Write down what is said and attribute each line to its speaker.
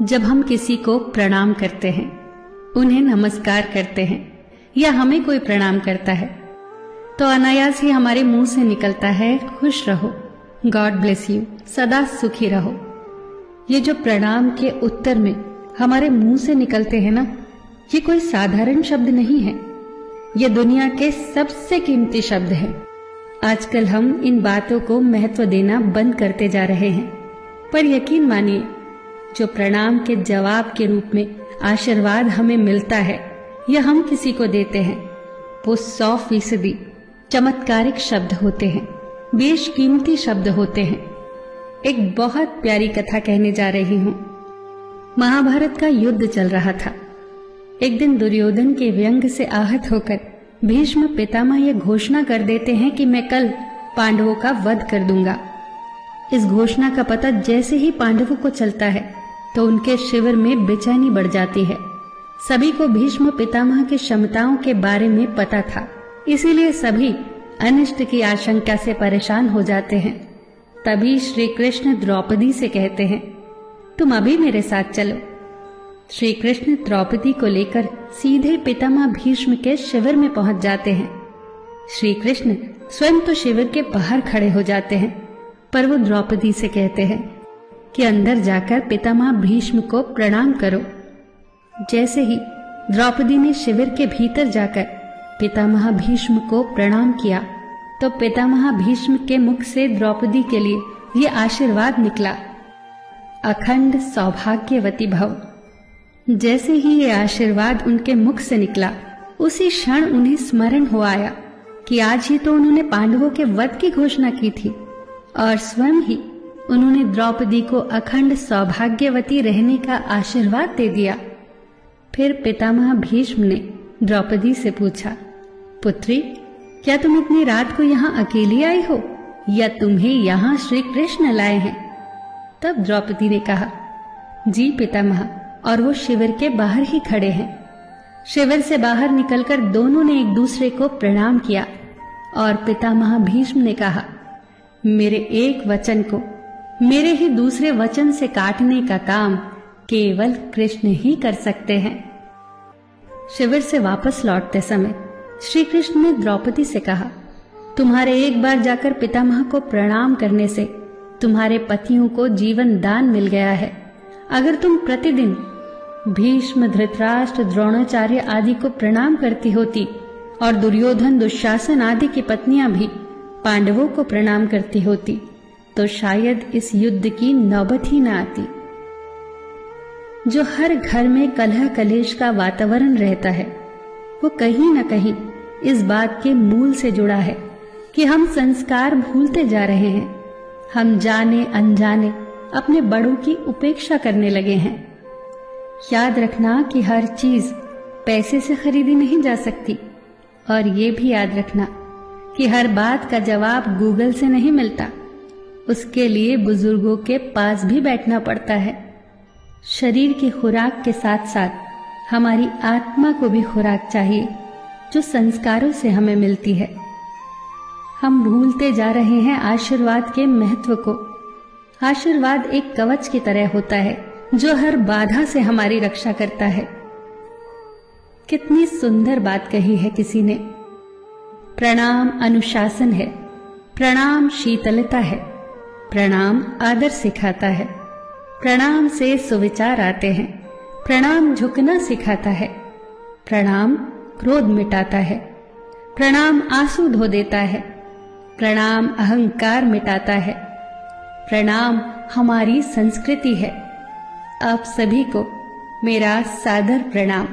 Speaker 1: जब हम किसी को प्रणाम करते हैं, उन्हें नमस्कार करते हैं या हमें कोई प्रणाम करता है, तो अनायास ही हमारे मुंह से निकलता है खुश रहो, गॉड ब्लेस यू, सदा सुखी रहो। ये जो प्रणाम के उत्तर में हमारे मुंह से निकलते हैं ना, ये कोई साधारण शब्द नहीं है। ये दुनिया के सबसे कीमती शब्द हैं। आजकल हम इन बातों को महत्व देना बंद करते जा रहे हैं, पर यकीन मानिए, जो प्रणाम के जवाब के रूप में आशीर्वाद हमें मिलता है या हम किसी को देते हैं, वो 100% चमत्कारिक शब्द होते हैं, बेशकीमती शब्द होते हैं। एक बहुत प्यारी कथा कहने जा रही हूं। महाभारत का युद्ध चल रहा था। एक दिन दुर्योधन के व्यंग से आहत होकर भीष्म पितामह यह घोषणा कर देते हैं कि मैं कल पांडवों का वध कर दूंगा। इस घोषणा का पता जैसे ही पांडवों को चलता है तो उनके शिविर में बेचैनी बढ़ जाती है। सभी को भीष्म पितामह की क्षमताओं के बारे में पता था, इसीलिए सभी अनिष्ट की आशंका से परेशान हो जाते हैं। तभी श्री कृष्ण द्रौपदी से कहते हैं, तुम अभी मेरे साथ चलो। श्री कृष्ण द्रौपदी को लेकर सीधे पितामह भीष्म के शिविर में पहुंच जाते हैं। श्री कृष्ण स्वयं तो शिविर के बाहर खड़े हो जाते हैं, पर वो द्रौपदी से कहते हैं कि अंदर जाकर पितामह भीष्म को प्रणाम करो। जैसे ही द्रौपदी ने शिविर के भीतर जाकर पितामह भीष्म को प्रणाम किया, तो पितामह भीष्म के मुख से द्रौपदी के लिए ये आशीर्वाद निकला, अखंड सौभाग्यवती भव। जैसे ही ये आशीर्वाद उनके मुख से निकला, उसी क्षण उन्हें स्मरण हो आया कि आज ही तो उन्होंने पांडवों के वध की घोषणा की थी और स्वयं ही उन्होंने द्रौपदी को अखंड सौभाग्यवती रहने का आशीर्वाद दे दिया। फिर पितामह भीष्म ने द्रौपदी से पूछा, पुत्री, क्या तुम इतनी रात को यहाँ अकेली आई हो या तुम्हें यहाँ श्री कृष्ण लाए हैं? तब द्रौपदी ने कहा, जी पितामह, और वो शिविर के बाहर ही खड़े हैं। शिविर से बाहर निकलकर दोनों ने एक दूसरे को प्रणाम किया और पितामह भीष्म ने कहा, मेरे एक वचन को मेरे ही दूसरे वचन से काटने का काम केवल कृष्ण ही कर सकते हैं। शिविर से वापस लौटते समय श्री कृष्ण ने द्रौपदी से कहा, तुम्हारे एक बार जाकर पितामह को प्रणाम करने से तुम्हारे पतियों को जीवन दान मिल गया है। अगर तुम प्रतिदिन भीष्म, धृतराष्ट्र, द्रोणाचार्य आदि को प्रणाम करती होती और दुर्योधन, दुशासन आदि की पत्नियां भी पांडवों को प्रणाम करती होती, तो शायद इस युद्ध की नौबत ही न आती। जो हर घर में कलह कलेश का वातावरण रहता है, वो कहीं न कहीं इस बात के मूल से जुड़ा है कि हम संस्कार भूलते जा रहे हैं। हम जाने अनजाने अपने बड़ों की उपेक्षा करने लगे हैं। याद रखना कि हर चीज पैसे से खरीदी नहीं जा सकती, और ये भी याद रखना कि हर बात का जवाब गूगल से नहीं मिलता। उसके लिए बुजुर्गों के पास भी बैठना पड़ता है। शरीर की खुराक के साथ साथ हमारी आत्मा को भी खुराक चाहिए, जो संस्कारों से हमें मिलती है। हम भूलते जा रहे हैं आशीर्वाद के महत्व को। आशीर्वाद एक कवच की तरह होता है, जो हर बाधा से हमारी रक्षा करता है। कितनी सुंदर बात कही है किसी ने। प्रणाम अनुशासन है, प्रणाम शीतलता है, प्रणाम आदर सिखाता है, प्रणाम से सुविचार आते हैं, प्रणाम झुकना सिखाता है, प्रणाम क्रोध मिटाता है, प्रणाम आंसू धो देता है, प्रणाम अहंकार मिटाता है, प्रणाम हमारी संस्कृति है। आप सभी को मेरा सादर प्रणाम।